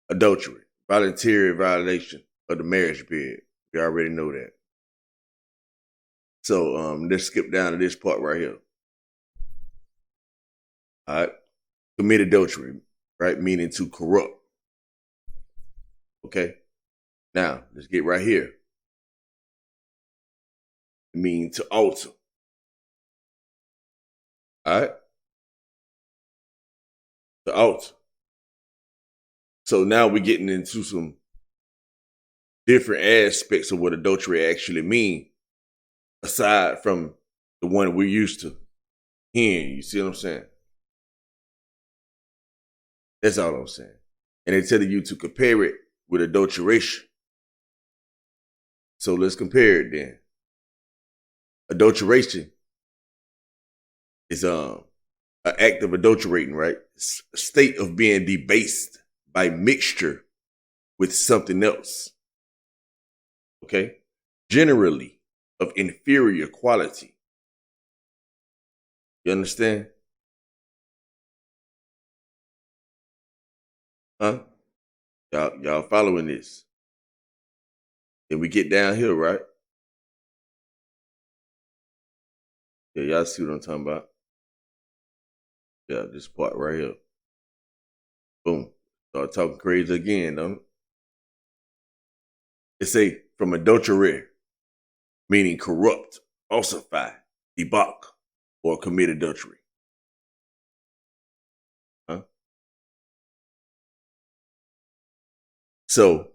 Adultery, voluntary violation of the marriage bed. You already know that. So let's skip down to this part right here. All right. Commit adultery, right? Meaning to corrupt. Okay. Now, let's get right here. It means to alter. All right. To alter. So now we're getting into some different aspects of what adultery actually means, aside from the one we're used to hearing. You see what I'm saying? That's all I'm saying. And they're telling you to compare it with adulteration. So let's compare it then. Adulteration is an act of adulterating, right? It's a state of being debased by mixture with something else. Okay? Generally of inferior quality. You understand? Huh? Y'all following this? Then we get down here, right? Yeah, y'all see what I'm talking about? Yeah, this part right here. Boom. Start talking crazy again, don't it? It say from adultery, meaning corrupt, falsify, debauch, or commit adultery. Huh? So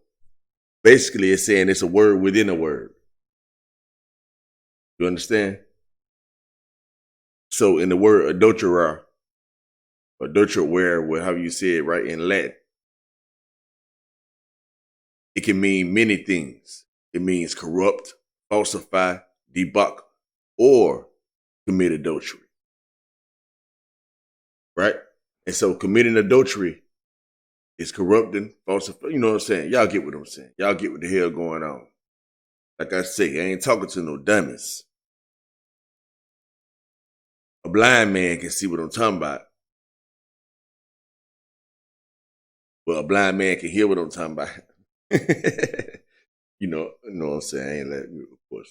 basically it's saying it's a word within a word. You understand? So in the word adulterer, adulterware, however you say it right in Latin, it can mean many things. It means corrupt, falsify, debauch, or commit adultery. Right? And so committing adultery is corrupting, falsifying. You know what I'm saying? Y'all get what I'm saying. Y'all get what the hell going on. Like I say, I ain't talking to no dummies. A blind man can see what I'm talking about. Well, a blind man can hear what I'm talking about. you know what I'm saying? I ain't let me, of course.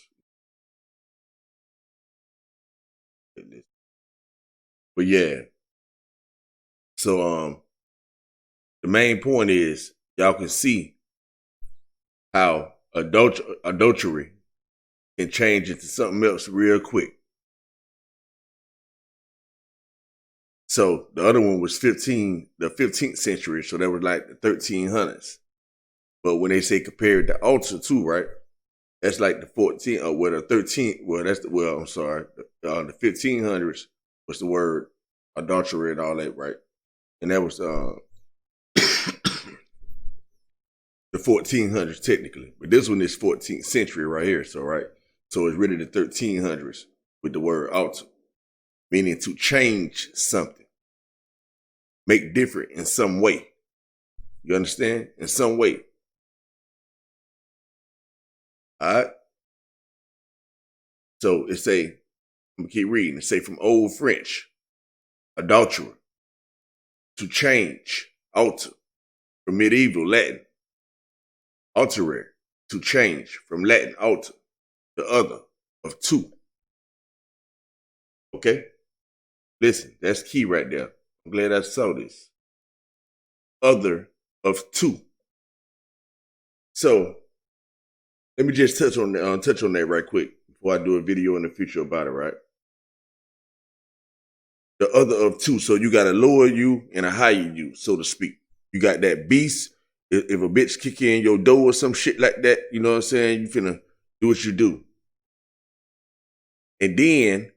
But yeah. So the main point is y'all can see how adultery can change into something else real quick. So the other one was the 15th century, so that was like the 1300s. But when they say compared to altar too, right? That's like the 14th, or the 13th. I'm sorry, the 1500s was the word adultery and all that, right? And that was the 1400s technically, but this one is 14th century right here. So right, so it's really the 1300s with the word alter, meaning to change something, make different in some way. You understand? In some way. All right. So it say, I'm gonna keep reading. It say from Old French, adulterer, to change, alter, from medieval Latin, alterare, to change, from Latin alter, the other of two. Okay? Listen, that's key right there. I'm glad I saw this. Other of two. So let me just touch on that right quick before I do a video in the future about it, right? The other of two. So you got a lower you and a higher you, so to speak. You got that beast. If a bitch kick in your door or some shit like that, you know what I'm saying? You finna do what you do. And then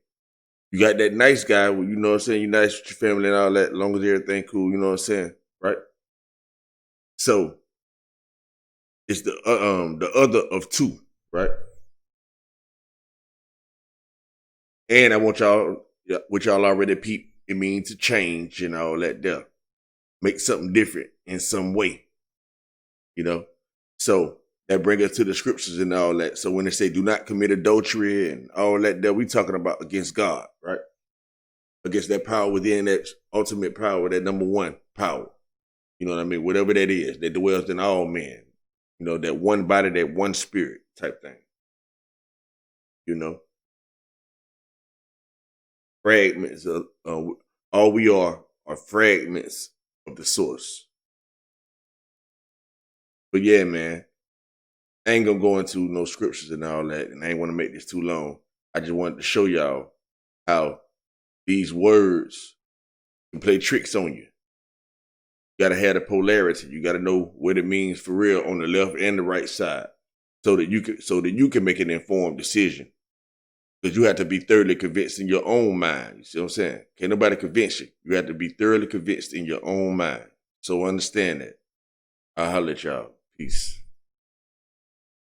you got that nice guy where, you know what I'm saying, you nice with your family and all that, as long as everything cool, you know what I'm saying, right? So it's the other of two, right? And I want y'all, which y'all already peep, it means to change and all that there. Make something different in some way, you know? So that brings us to the scriptures and all that. So when they say do not commit adultery and all that there, we talking about against God, right? Against that power within, that ultimate power, that number one power. You know what I mean? Whatever that is, that dwells in all men. You know, that one body, that one spirit type thing. You know, fragments of all we are fragments of the source. But yeah, man, I ain't gonna go into no scriptures and all that, and I ain't want to make this too long. I just wanted to show y'all how these words can play tricks on you. You gotta have the polarity. You gotta know what it means for real on the left and the right side, so that you can make an informed decision. Because you have to be thoroughly convinced in your own mind. You see what I'm saying? Can't nobody convince you. You have to be thoroughly convinced in your own mind. So understand that. I'll holler at y'all. Peace.